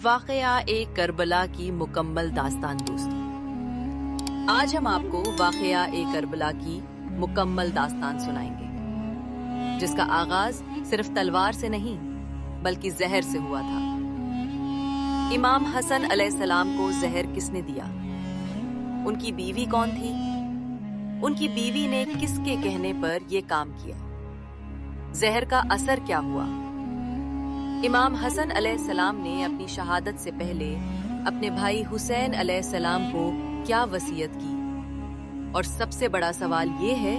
واقعہ ایک کربلا کی مکمل داستان دوستوں، آج ہم آپ کو واقعہ ایک کربلا کی مکمل داستان سنائیں گے، جس کا آغاز صرف تلوار سے نہیں بلکہ زہر سے ہوا تھا۔ امام حسن علیہ السلام کو زہر کس نے دیا؟ ان کی بیوی کون تھی؟ ان کی بیوی نے کس کے کہنے پر یہ کام کیا؟ زہر کا اثر کیا ہوا؟ امام حسن علیہ السلام نے اپنی شہادت سے پہلے اپنے بھائی حسین علیہ السلام کو کیا وصیت کی؟ اور سب سے بڑا سوال یہ ہے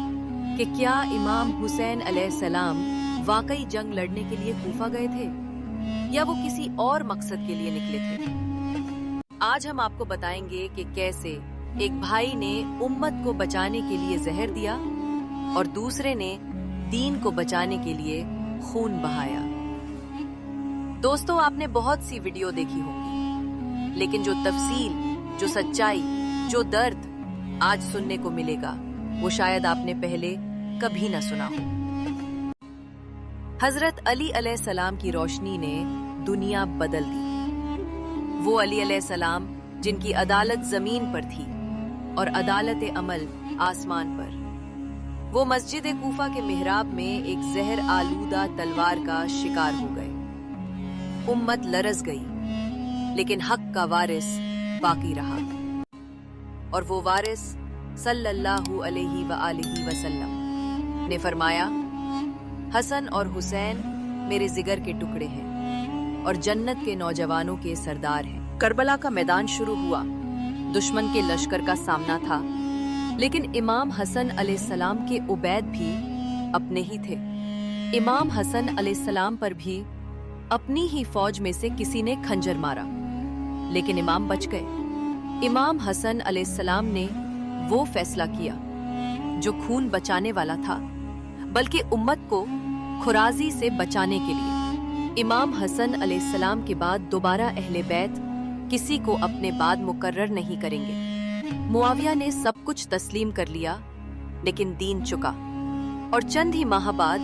کہ کیا امام حسین علیہ السلام واقعی جنگ لڑنے کے لیے کوفہ گئے تھے یا وہ کسی اور مقصد کے لیے نکلے تھے؟ آج ہم آپ کو بتائیں گے کہ کیسے ایک بھائی نے امت کو بچانے کے لیے زہر دیا اور دوسرے نے دین کو بچانے کے لیے خون بہایا۔ دوستو، آپ نے بہت سی ویڈیو دیکھی ہوگی، لیکن جو تفصیل، جو سچائی، جو درد آج سننے کو ملے گا وہ شاید آپ نے پہلے کبھی نہ سنا ہو۔ حضرت علی علیہ السلام کی روشنی نے دنیا بدل دی۔ وہ علی علیہ السلام جن کی عدالت زمین پر تھی اور عدالت عمل آسمان پر، وہ مسجد کوفہ کے محراب میں ایک زہر آلودہ تلوار کا شکار ہو گئے۔ امت لرز گئی، لیکن حق کا وارث باقی رہا، اور وہ وارث صلی اللہ علیہ وآلہ وسلم نے فرمایا، حسن اور حسین میرے جگر کے ٹکڑے ہیں اور جنت کے نوجوانوں کے سردار ہیں۔ کربلا کا میدان شروع ہوا، دشمن کے لشکر کا سامنا تھا، لیکن امام حسن علیہ السلام کے عبید بھی اپنے ہی تھے۔ امام حسن علیہ السلام پر بھی اپنی ہی فوج میں سے کسی نے کھنجر مارا، لیکن امام بچ گئے۔ امام حسن علیہ السلام نے وہ فیصلہ کیا جو خون بچانے والا تھا، بلکہ امت کو خرازی سے بچانے کے لیے۔ امام حسن علیہ السلام کے بعد دوبارہ اہل بیت کسی کو اپنے بعد مقرر نہیں کریں گے۔ معاویہ نے سب کچھ تسلیم کر لیا، لیکن دین چکا، اور چند ہی ماہ بعد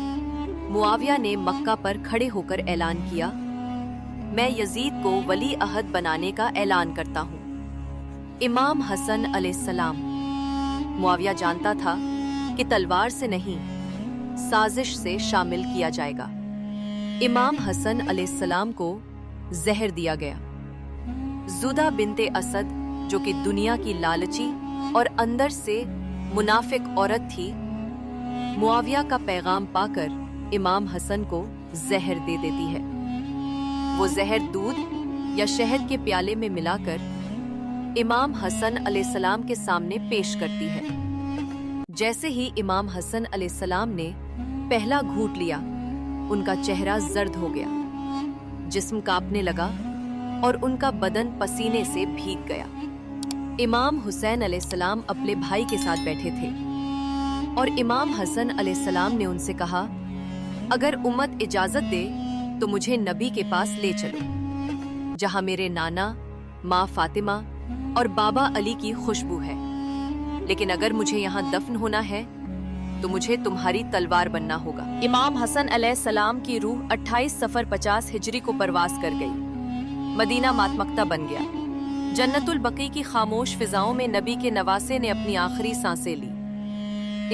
معاویہ نے مکہ پر کھڑے ہو کر اعلان کیا، میں یزید کو ولی عہد بنانے کا اعلان کرتا ہوں۔ امام حسن علیہ السلام، معاویہ جانتا تھا کہ تلوار سے نہیں، سازش سے شامل کیا جائے گا۔ امام حسن علیہ السلام کو زہر دیا گیا۔ زدہ بنت اسد، جو کہ دنیا کی لالچی اور اندر سے منافق عورت تھی، معاویہ کا پیغام پا کر امام حسن کو زہر دے دیتی ہے۔ وہ زہر دودھ یا شہد کے پیالے میں ملا کر امام حسن علیہ السلام کے سامنے پیش کرتی ہے۔ جیسے ہی امام حسن علیہ السلام نے پہلا گھونٹ لیا، ان کا چہرہ زرد ہو گیا، جسم کانپنے لگا اور ان کا بدن پسینے سے بھیگ گیا۔ امام حسین علیہ السلام اپنے بھائی کے ساتھ بیٹھے تھے، اور امام حسن علیہ السلام نے ان سے کہا، اگر امت اجازت دے تو مجھے نبی کے پاس لے چلو، جہاں میرے نانا، ماں فاطمہ اور بابا علی کی خوشبو ہے، لیکن اگر مجھے یہاں دفن ہونا ہے تو مجھے تمہاری تلوار بننا ہوگا۔ امام حسن علیہ السلام کی روح 28 صفر 50 ہجری کو پرواز کر گئی، مدینہ ماتمکتہ بن گیا۔ جنت البقیع کی خاموش فضاؤں میں نبی کے نواسے نے اپنی آخری سانسیں لی۔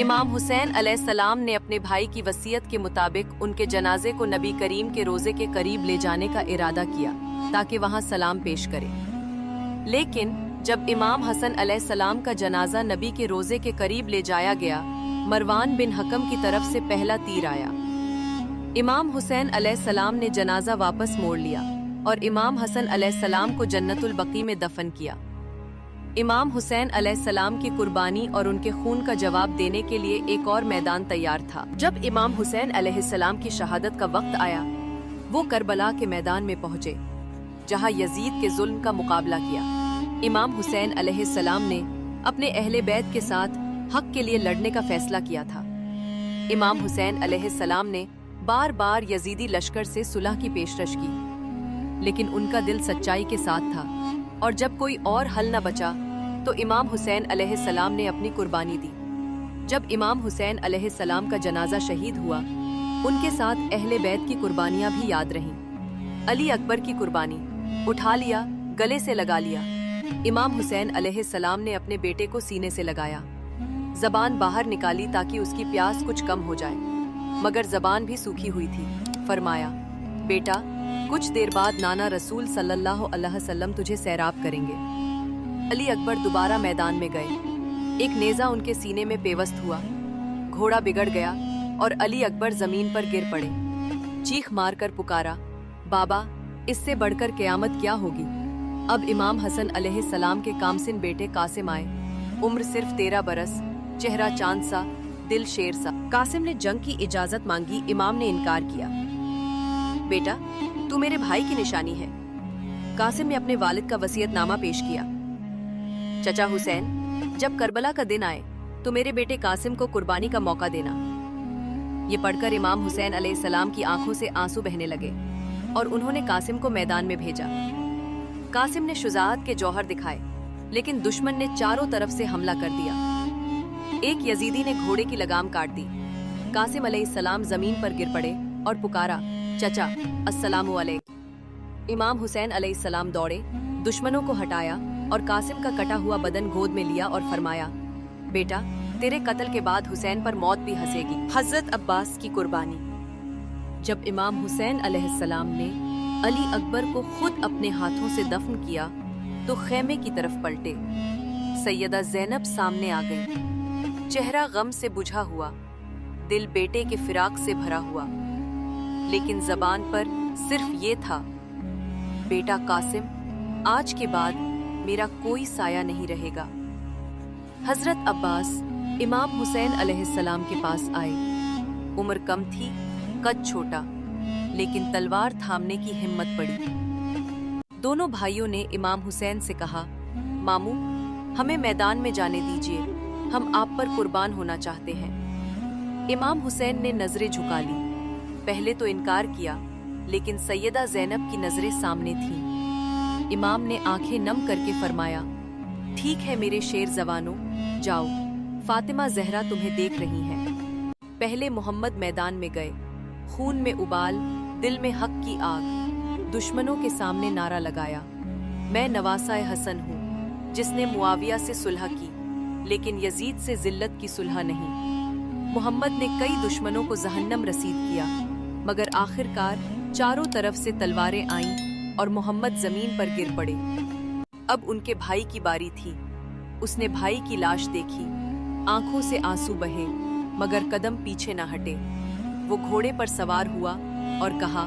امام حسین علیہ السلام نے اپنے بھائی کی وصیت کے مطابق ان کے جنازے کو نبی کریم کے روضے کے قریب لے جانے کا ارادہ کیا تاکہ وہاں سلام پیش کرے۔ لیکن جب امام حسن علیہ السلام کا جنازہ نبی کے روضے کے قریب لے جایا گیا، مروان بن حکم کی طرف سے پہلا تیر آیا۔ امام حسین علیہ السلام نے جنازہ واپس موڑ لیا اور امام حسن علیہ السلام کو جنت البقیع میں دفن کیا۔ امام حسین علیہ السلام کی قربانی اور ان کے خون کا جواب دینے کے لیے ایک اور میدان تیار تھا۔ جب امام حسین علیہ السلام کی شہادت کا وقت آیا، وہ کربلا کے میدان میں پہنچے، جہاں یزید کے ظلم کا مقابلہ کیا۔ امام حسین علیہ السلام نے اپنے اہل بیت کے ساتھ حق کے لیے لڑنے کا فیصلہ کیا تھا۔ امام حسین علیہ السلام نے بار بار یزیدی لشکر سے صلح کی پیشکش کی، لیکن ان کا دل سچائی کے ساتھ تھا، اور جب کوئی اور حل نہ بچا تو امام حسین علیہ السلام نے اپنی قربانی دی۔ جب امام حسین علیہ السلام کا جنازہ شہید ہوا، ان کے ساتھ اہل بیت کی قربانیاں بھی یاد رہیں۔ علی اکبر کی قربانی، उठा लिया, गले से लगा लिया। इमाम हुसैन अलैहिस्सलाम ने अपने बेटे को सीने से लगाया, जबान बाहर निकाली ताकि उसकी प्यास कुछ कम हो जाए, मगर जबान भी सूखी हुई थी। फरमाया, बेटा, कुछ देर बाद नाना रसूल सल्लल्लाहु अलैहि वसल्लम तुझे सैराब करेंगे। अली अकबर दोबारा मैदान में गए। एक नेजा उनके सीने में पेवस्त हुआ, घोड़ा बिगड़ गया और अली अकबर जमीन पर गिर पड़े। चीख मारकर पुकारा, बाबा, इससे बढ़कर क़यामत क्या होगी। अब इमाम हसन अलैहिस्सलाम के कामसिन बेटे कासिम आए। उम्र सिर्फ 13 बरस, चेहरा चांद सा, दिल शेर सा। कासिम ने जंग की इजाजत मांगी, इमाम ने इनकार किया। बेटा, तू मेरे भाई की निशानी है। कासिम ने अपने वालिद का वसीयतनामा पेश किया। चचा हुसैन, जब करबला का दिन आए तो मेरे बेटे कासिम को कुर्बानी का मौका देना। ये पढ़कर इमाम हुसैन अलैहिस्सलाम की आंखों से आंसू बहने लगे और उन्होंने कासिम को मैदान में भेजा। कासिम ने शुजाअत के जौहर दिखाए, लेकिन दुश्मन ने चारों तरफ से हमला कर दिया। एक यजीदी ने घोड़े की लगाम काट दी। कासिम अलैहिस्सलाम जमीन पर गिर पड़े और पुकारा, चचा, अस्सलामु अलैक। इमाम हुसैन अलैहिस्सलाम दौड़े, दुश्मनों को हटाया और कासिम का कटा हुआ बदन गोद में लिया और फरमाया, बेटा, तेरे कत्ल के बाद हुसैन पर मौत भी हंसेगी। हजरत अब्बास की कुर्बानी। जब इमाम हुसैन अलैहिस्सलाम ने अली अकबर को खुद अपने हाथों से दफन किया तो खेमे की तरफ पलटे। सैयदा ज़ैनब सामने आ गई। चेहरा गम से बुझा हुआ, दिल बेटे के फिराक से भरा हुआ, लेकिन जबान पर सिर्फ ये था, बेटा कासिम, आज के बाद मेरा कोई साया नहीं रहेगा। हजरत अब्बास इमाम हुसैन अलैहिस्सलाम के पास आए। उम्र कम थी, कद छोटा, लेकिन तलवार थामने की हिम्मत बड़ी। दोनों भाइयों ने इमाम हुसैन से कहा, मामू, हमें मैदान में जाने दीजिए, हम आप पर कुर्बान होना चाहते हैं। इमाम हुसैन ने नजरें झुका ली। पहले तो इनकार किया, लेकिन सैयदा ज़ैनब की नजरें सामने थीं। इमाम ने आंखें नम करके फरमाया, ठीक है मेरे शेर जवानों, जाओ, फातिमा ज़हरा तुम्हें देख रही हैं। पहले मोहम्मद मैदान में गए, खून में उबाल, दिल में हक की आग। दुश्मनों के सामने नारा लगाया, मैं नवासा हसन हूँ, जिसने मुआविया से सुलह की, लेकिन यजीद से जिल्लत की सुलह नहीं। मोहम्मद ने कई दुश्मनों को जहन्नम रसीद किया, मगर आखिरकार चारों तरफ से तलवारें आईं और मोहम्मद जमीन पर गिर पड़े। अब उनके भाई की बारी थी। उसने भाई की लाश देखी, आंखों से आंसू बहे, मगर कदम पीछे न हटे। वो घोड़े पर सवार हुआ और कहा,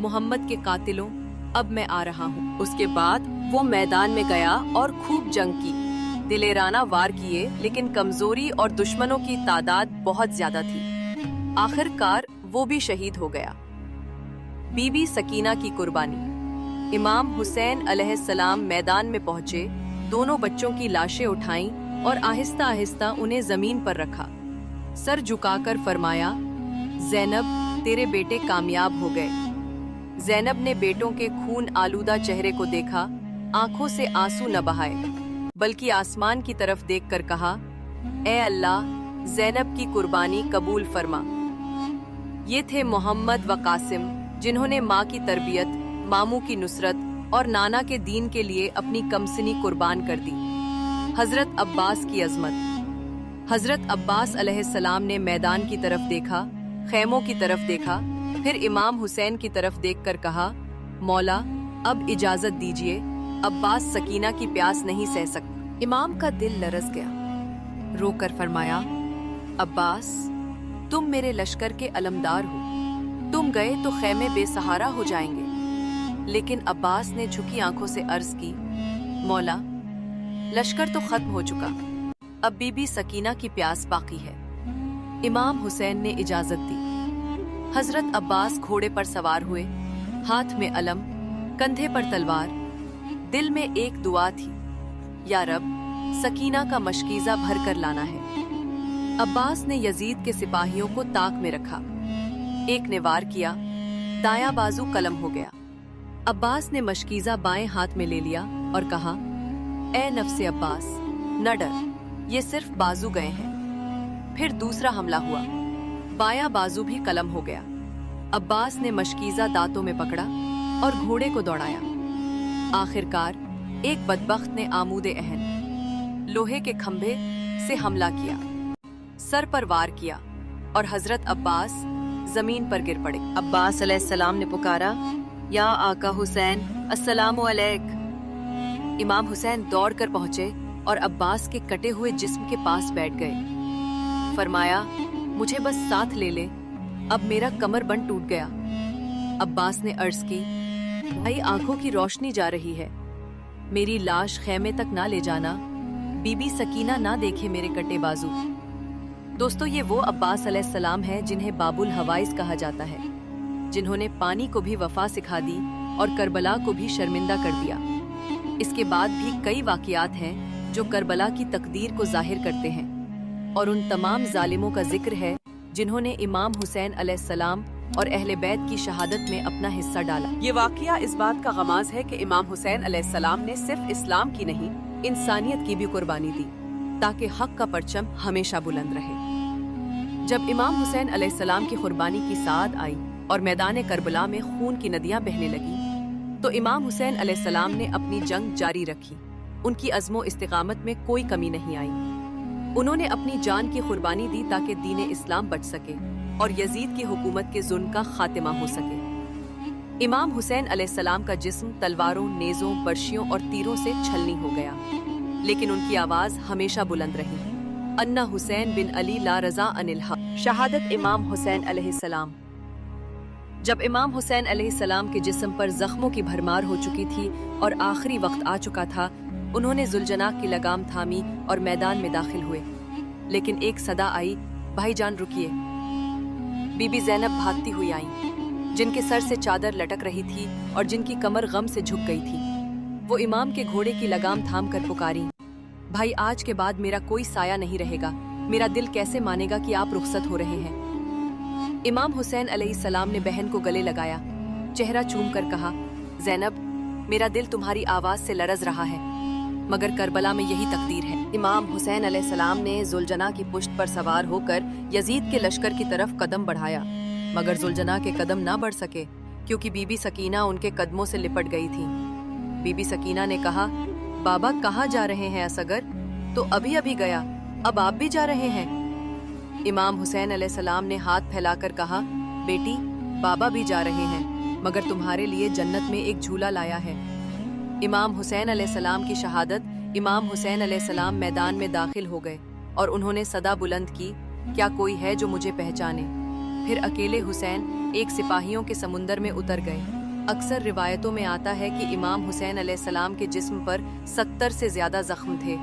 मोहम्मद के कातिलों, अब मैं आ रहा हूँ। उसके बाद वो मैदान में गया और खूब जंग की। दिलेराना वार किए, लेकिन कमजोरी और दुश्मनों की तादाद बहुत ज्यादा थी। आखिरकार वो भी शहीद हो गया। बीबी सकीना की कुर्बानी। इमाम हुसैन अलैहिस्सलाम मैदान में पहुंचे, दोनों बच्चों की लाशें उठाईं और आहिस्ता आहिस्ता उन्हें जमीन पर रखा। सर झुकाकर फरमाया, ज़ैनब, तेरे बेटे कामयाब हो गए। ज़ैनब ने बेटों के खून आलूदा चेहरे को देखा, आंखों से आंसू न बहाए, बल्कि आसमान की तरफ देखकर कहा, ए अल्लाह, ज़ैनब की कुर्बानी कबूल फरमा। ये थे मोहम्मद व कासिम, जिन्होंने माँ की तरबियत, मामू की नुसरत और नाना के दीन के लिए अपनी कमसिनी कुर्बान कर दी। हजरत अब्बास की अजमत। हजरत अब्बास अलैहिस्सलाम ने मैदान की तरफ देखा, खैमों की तरफ देखा, फिर इमाम हुसैन की तरफ देखकर कहा, मौला, अब इजाजत दीजिए, अब्बास सकीना की प्यास नहीं सह सकता। इमाम का दिल लरस गया। रोकर फरमाया, अब्बास, तुम मेरे लश्कर के अलमदार हो, तुम गए तो खैमे बेसहारा हो जाएंगे। लेकिन अब्बास ने झुकी आंखों से अर्ज की, मौला, लश्कर तो खत्म हो चुका, अब बीबी सकीना की प्यास बाकी है। इमाम हुसैन ने इजाजत दी। हजरत अब्बास घोड़े पर सवार हुए, हाथ में अलम, कंधे पर तलवार। दिल में एक दुआ थी, या रब, सकीना का मशकीजा भर कर लाना है। अब्बास ने यजीद के सिपाहियों को ताक में रखा। एक ने वार किया, दायां बाजू कलम हो गया। अब्बास ने मशकीजा बाएं हाथ में ले लिया और कहा, ए नफ्से अब्बास, न डर, ये सिर्फ बाजू गए हैं। फिर दूसरा हमला हुआ, बायां बाजू भी कलम हो गया। अब्बास ने मशकीजा दांतों में पकड़ा और घोड़े को दौड़ाया। आखिरकार एक बदबख्त ने आमूदे अहन लोहे के खंभे से हमला किया, सर पर वार किया और हजरत अब्बास जमीन पर गिर पड़े। अब्बास अलैहिस्सलाम ने पुकारा, या आका हुसैन, अस्सलामु अलैक। इमाम हुसैन दौड़कर पहुंचे और अब्बास के कटे हुए जिस्म के पास बैठ गए। फरमाया, मुझे बस साथ ले ले, अब मेरा कमरबंद टूट गया। अब्बास ने अर्ज की, भाई आंखों की रोशनी जा रही है, मेरी लाश खैमे तक ना ले जाना, बीबी सकीना ना देखे मेरे कटे बाजू। दोस्तों, ये वो अब्बास अलैहिस्सलाम हैं जिन्हें बाबुल हवाइज कहा जाता है, जिन्होंने पानी को भी वफा सिखा दी और करबला को भी शर्मिंदा कर दिया। इसके बाद भी कई वाक़ियात हैं जो करबला की तकदीर को जाहिर करते हैं और उन तमाम जालिमों का जिक्र है जिन्होंने इमाम हुसैन अलैहिस्सलाम और अहले बैत की शहादत में अपना हिस्सा डाला। ये वाक़या इस बात का गमाज़ है कि इमाम हुसैन अलैहिस्सलाम ने सिर्फ इस्लाम की नहीं, इंसानियत की भी कुर्बानी दी ताकि हक का परचम हमेशा बुलंद रहे। जब इमाम हुसैन अलैहिस्सलाम की कुर्बानी की साद आई और मैदान करबला में खून की नदियां बहने लगी, तो इमाम हुसैन अलैहिस्सलाम ने अपनी जंग जारी रखी। उनकी अज़्मो इस्तिकामत में कोई कमी नहीं आई। उन्होंने अपनी जान की कुर्बानी दी ताकि दीन इस्लाम बच सके और यजीद की हुकूमत के जुल्म का खात्मा हो सके। इमाम हुसैन अलैहिस्सलाम का जिस्म तलवारों, नेज़ों, बर्शियों और तीरों से छलनी हो गया, लेकिन उनकी आवाज़ हमेशा बुलंद रही। अन्ना हुसैन बिन अली ला रज़ा अनिल हक। शहादत इमाम हुसैन अलैहिस्सलाम। जब इमाम हुसैन अलैहिस्सलाम के जिस्म पर जख्मों की भरमार हो चुकी थी और आखिरी वक्त आ चुका था, उन्होंने जुलजनाक की लगाम थामी और मैदान में दाखिल हुए। लेकिन एक सदा आई, भाईजान रुकिए। बीबी ज़ैनब भागती हुई आईं, जिनके सर से चादर लटक रही थी और जिनकी कमर गम से झुक गई थी। वो इमाम के घोड़े की लगाम थाम कर पुकारी, भाई आज के बाद मेरा कोई साया नहीं रहेगा, मेरा दिल कैसे मानेगा कि आप रुखसत हो रहे हैं। इमाम हुसैन अलैहिस्सलाम ने बहन को गले लगाया, चेहरा चूम कर कहा, ज़ैनब, मेरा दिल तुम्हारी आवाज से लरज रहा है, मगर करबला में यही तकदीर है। इमाम हुसैन अलैहिस्सलाम ने जुलजना की पुश्त पर सवार होकर यजीद के लश्कर की तरफ कदम बढ़ाया, मगर जुलजना के कदम ना बढ़ सके क्योंकि बीबी सकीना उनके कदमों से लिपट गई थी। बीबी सकीना ने कहा, बाबा कहाँ जा रहे हैं असगर? तो अभी अभी गया, अब आप भी जा रहे हैं? इमाम हुसैन अलैहिस्सलाम ने हाथ फैलाकर कहा, बेटी बाबा भी जा रहे हैं, मगर तुम्हारे लिए जन्नत में एक झूला लाया है। इमाम हुसैन अलैहिस्सलाम की शहादत, इमाम हुसैन अलैहिस्सलाम मैदान में दाखिल हो गए और उन्होंने सदा बुलंद की, क्या कोई है जो मुझे पहचाने? फिर अकेले हुसैन एक सिपाहियों के समुंदर में उतर गए। अक्सर रिवायतों में आता है कि इमाम हुसैन अलैहिस्सलाम के जिस्म पर 70 से ज्यादा जख्म थे।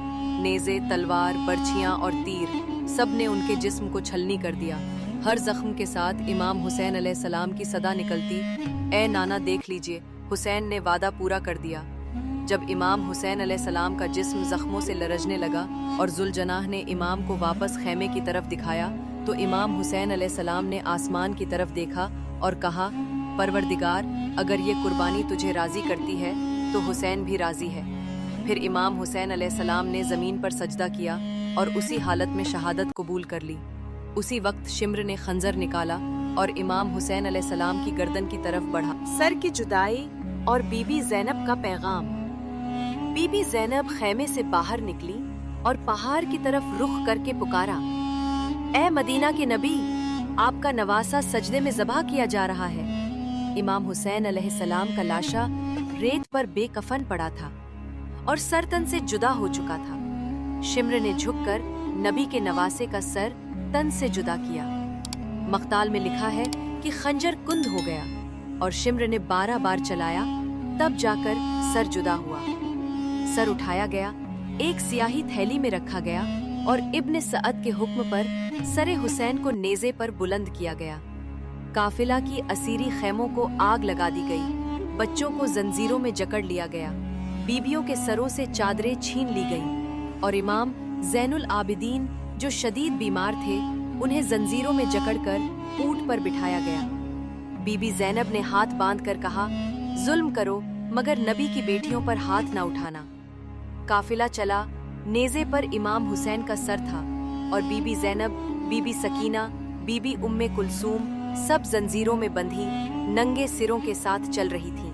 नेज़े, तलवार, बर्छियां और तीर सब ने उनके जिस्म को छलनी कर दिया। हर जख्म के साथ इमाम हुसैन अलैहिस्सलाम की सदा निकलती, ए नाना देख लीजिए, हुसैन ने वादा पूरा कर दिया। जब इमाम हुसैन अलैहिस्सलाम का जिस्म जख्मों से लरजने लगा और जुलजनाह ने इमाम को वापस खैमे की तरफ दिखाया, तो इमाम हुसैन अलैहिस्सलाम ने आसमान की तरफ देखा और कहा, परवरदिगार, अगर ये कुर्बानी तुझे राजी करती है तो हुसैन भी राजी है। फिर इमाम हुसैन अलैहिस्सलाम ने जमीन पर सजदा किया और उसी हालत में शहादत कबूल कर ली। उसी वक्त शिम्र ने खंजर निकाला और इमाम हुसैन अलैहिस्सलाम की गर्दन की तरफ बढ़ा। सर की जुदाई और बीबी ज़ैनब का पैगाम। बीबी ज़ैनब खैमे से बाहर निकली और पहाड़ की तरफ रुख करके पुकारा, ए मदीना के नबी, आपका नवासा सजदे में ज़बह किया जा रहा है। इमाम हुसैन अलैहिस्सलाम का लाशा रेत पर बेकफन पड़ा था और सर तन से जुदा हो चुका था। शिम्र ने झुककर नबी के नवासे का सर तन से जुदा किया। मख्ताल में लिखा है कि खंजर कुंद हो गया और शिम्र ने 12 बार चलाया, तब जाकर सर जुदा हुआ। सर उठाया गया, एक सियाही थैली में रखा गया और इब्न सअद के हुक्म पर सरे हुसैन को नेज़े पर बुलंद किया गया। काफिला की असीरी खैमों को आग लगा दी गई, बच्चों को जंजीरों में जकड़ लिया गया, बीबियों के सरों से चादरें छीन ली गईं और इमाम ज़ैनुल आबिदीन जो शदीद बीमार थे, उन्हें जंजीरों में जकड़कर ऊंट पर बिठाया गया। बीबी ज़ैनब ने हाथ बांधकर कहा, जुल्म करो मगर नबी की बेटियों पर हाथ ना उठाना। काफिला चला, नेज़े पर इमाम हुसैन का सर था और बीबी ज़ैनब, बीबी सकीना, बीबी उम्मे कुलसूम सब जंजीरों में बंधी नंगे सिरों के साथ चल रही थीं।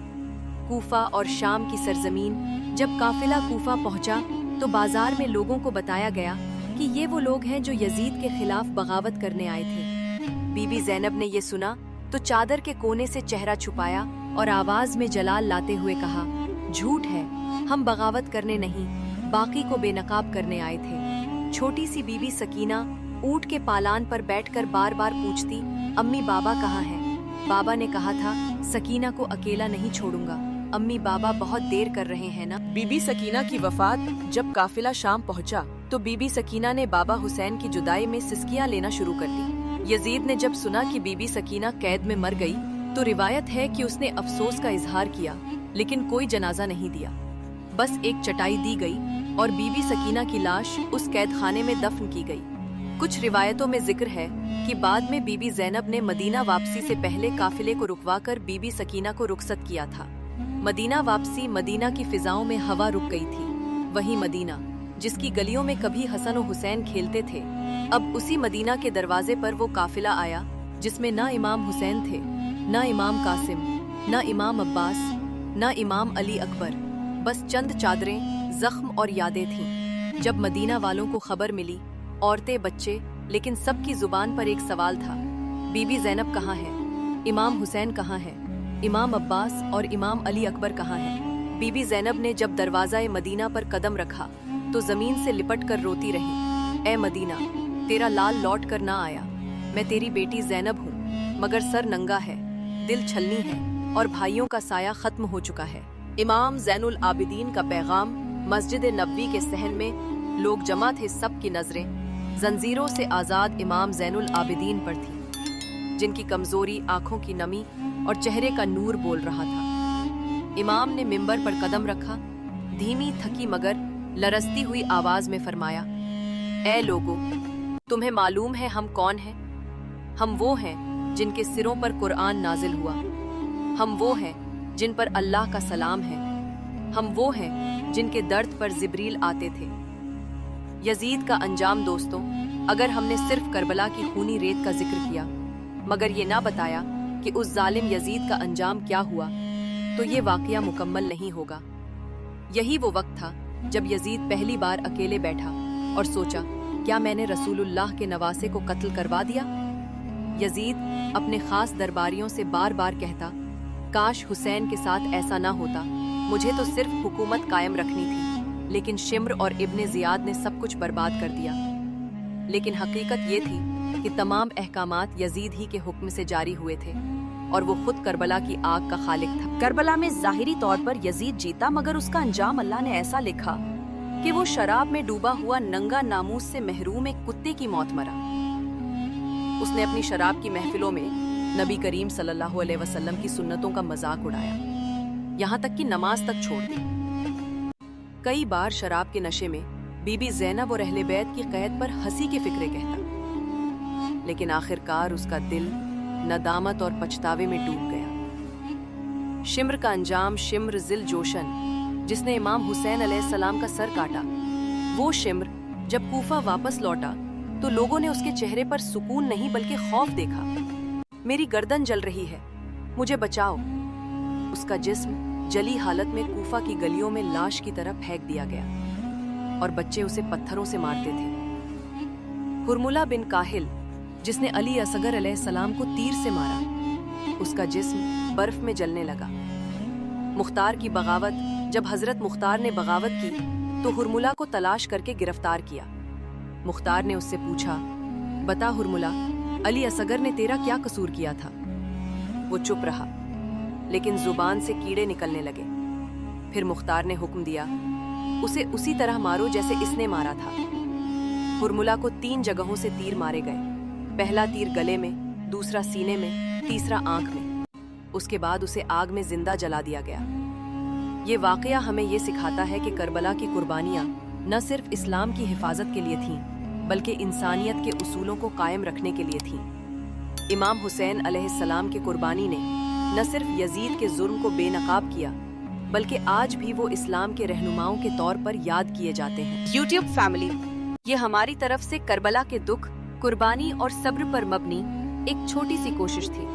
کوفہ اور شام کی سرزمین۔ جب قافلہ کوفہ پہنچا تو بازار میں لوگوں کو بتایا گیا کہ یہ وہ لوگ ہیں جو یزید کے خلاف بغاوت کرنے آئے تھے۔ بی بی زینب نے یہ سنا تو چادر کے کونے سے چہرہ چھپایا اور آواز میں جلال لاتے ہوئے کہا، جھوٹ ہے، ہم بغاوت کرنے نہیں، باقی کو بے نقاب کرنے آئے تھے۔ چھوٹی سی بی بی سکینہ اونٹ کے پالان پر بیٹھ کر بار بار پوچھتی، امی بابا کہاں ہیں؟ بابا نے کہا تھا سکینہ کو اکیلا نہیں چھوڑوں گا، امی بابا بہت دیر کر رہے ہیں نا۔ بی بی سکینہ کی وفات جب قافلہ شام پہنچا تو بی بی سکینہ نے بابا حسین کی جدائی میں سسکیاں لینا شروع کر دی۔ یزید نے جب سنا کہ بی بی سکینہ قید میں مر گئی تو روایت ہے کہ اس نے افسوس کا اظہار کیا، لیکن کوئی جنازہ نہیں دیا، بس ایک چٹائی دی گئی اور بی بی سکینہ کی لاش اس قید خانے میں دفن کی گئی۔ کچھ روایتوں میں ذکر ہے کہ بعد میں بی بی زینب نے مدینہ واپسی سے پہلے قافلے کو رکوا کر بی بی سکینہ کو رخصت کیا تھا۔ مدینہ واپسی، مدینہ کی فضاؤں میں ہوا رک گئی تھی۔ وہی مدینہ جس کی گلیوں میں کبھی حسن و حسین کھیلتے تھے، اب اسی مدینہ کے دروازے پر وہ قافلہ آیا جس میں نہ امام حسین تھے، نہ امام قاسم، نہ امام عباس، نہ امام علی اکبر، بس چند چادریں، زخم اور یادیں تھیں۔ جب مدینہ والوں کو خبر ملی، عورتیں، بچے، لیکن سب کی زبان پر ایک سوال تھا، بی بی زینب کہاں ہے؟ امام حسین کہاں ہے؟ امام عباس اور امام علی اکبر کہاں ہیں؟ بی بی زینب نے جب دروازہ مدینہ پر قدم رکھا تو زمین سے لپٹ کر روتی رہی، اے مدینہ، تیرا لال لوٹ کر نہ آیا، میں تیری بیٹی زینب ہوں، مگر سر ننگا ہے، دل چھلنی ہے اور بھائیوں کا سایہ ختم ہو چکا ہے۔ امام زین العابدین کا پیغام۔ مسجد نبوی کے صحن میں لوگ جمع تھے، سب کی نظریں زنجیروں سے آزاد امام زین العابدین پر تھی، جن کی کمزوری، آنکھوں کی نمی اور چہرے کا نور بول رہا تھا۔ امام نے منبر پر قدم رکھا، دھیمی، تھکی مگر لرزتی ہوئی آواز میں فرمایا، اے لوگو، تمہیں معلوم ہے ہم کون ہیں؟ ہم وہ ہیں جن کے سروں پر قرآن نازل ہوا، ہم وہ ہیں جن پر اللہ کا سلام ہے، ہم وہ ہیں جن کے درد پر جبریل آتے تھے۔ یزید کا انجام دوستوں، اگر ہم نے صرف کربلا کی خونی ریت کا ذکر کیا مگر یہ نہ بتایا کہ اس ظالم یزید کا انجام کیا ہوا تو یہ واقعہ مکمل نہیں ہوگا۔ یہی وہ وقت تھا جب یزید پہلی بار اکیلے بیٹھا اور سوچا، کیا میں نے رسول اللہ کے نواسے کو قتل کروا دیا؟ یزید اپنے خاص درباریوں سے بار بار کہتا، کاش حسین کے ساتھ ایسا نہ ہوتا، مجھے تو صرف حکومت قائم رکھنی تھی، لیکن شمر اور ابن زیاد نے سب کچھ برباد کر دیا۔ لیکن حقیقت یہ تھی کہ تمام احکامات یزید ہی کے حکم سے جاری ہوئے تھے اور وہ خود کربلا کی آگ کا خالق تھا۔ کربلا میں ظاہری طور پر یزید جیتا، مگر اس کا انجام اللہ نے ایسا لکھا کہ وہ شراب میں ڈوبا ہوا ننگا ناموس سے محروم ایک کتے کی موت مرا۔ اس نے اپنی شراب کی محفلوں میں نبی کریم صلی اللہ علیہ وسلم کی سنتوں کا مذاق اڑایا، یہاں تک کہ نماز تک چھوڑ دی۔ کئی بار شراب کے نشے میں بی بی زینب اور اہل بیت کی قید پر ہنسی کے فکرے کہتا، لیکن آخر کار اس کا دل ندامت اور پچھتاوے میں ڈوب گیا۔ شمر کا انجام، شمر ذل جوشن جس نے امام حسین علیہ السلام کا سر کاٹا، وہ شمر جب کوفہ واپس لوٹا تو لوگوں نے اس کے چہرے پر سکون نہیں بلکہ خوف دیکھا۔ میری گردن جل رہی ہے، مجھے بچاؤ۔ اس کا جسم جلی حالت میں کوفہ کی گلیوں میں لاش کی طرح پھینک دیا گیا اور بچے اسے پتھروں سے مارتے تھے۔ ہرملہ بن کاہل جس نے علی اصغر علیہ السلام کو تیر سے مارا، اس کا جسم برف میں جلنے لگا۔ مختار کی بغاوت، جب حضرت مختار نے بغاوت کی تو ہرملہ کو تلاش کر کے گرفتار کیا۔ مختار نے اس سے پوچھا، بتا ہرملہ، علی اصغر نے تیرا کیا قصور کیا تھا؟ وہ چپ رہا، لیکن زبان سے کیڑے نکلنے لگے۔ پھر مختار نے حکم دیا، اسے اسی طرح مارو جیسے اس نے مارا تھا۔ ہرملہ کو 3 جگہوں سے تیر مارے گئے، پہلا تیر گلے میں، دوسرا سینے میں، تیسرا آنکھ میں۔ اس کے بعد اسے آگ میں زندہ جلا دیا گیا۔ یہ واقعہ ہمیں یہ سکھاتا ہے کہ کربلا کی قربانیاں نہ صرف اسلام کی حفاظت کے لیے تھیں بلکہ انسانیت کے اصولوں کو قائم رکھنے کے لیے تھیں۔ امام حسین علیہ السلام کی قربانی نے نہ صرف یزید کے ظلم کو بے نقاب کیا بلکہ آج بھی وہ اسلام کے رہنماؤں کے طور پر یاد کیے جاتے ہیں۔ یوٹیوب فیملی، یہ ہماری طرف سے کربلا کے دکھ، قربانی اور صبر پر مبنی ایک چھوٹی سی کوشش تھی۔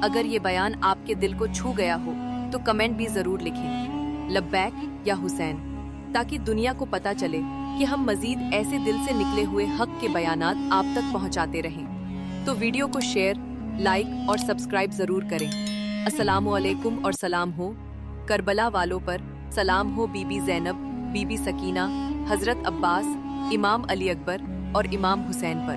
اگر یہ بیان آپ کے دل کو چھو گیا ہو तो कमेंट भी जरूर लिखें, लब्बैक या हुसैन, ताकि दुनिया को पता चले कि हम मजीद ऐसे दिल से निकले हुए हक के बयानात आप तक पहुंचाते रहें। तो वीडियो को शेयर, लाइक और सब्सक्राइब जरूर करें। अस्सलामु अलैकुम और सलाम हो करबला वालों पर, सलाम हो बीबी ज़ैनब, बीबी सकीना, हजरत अब्बास, इमाम अली अकबर और इमाम हुसैन पर।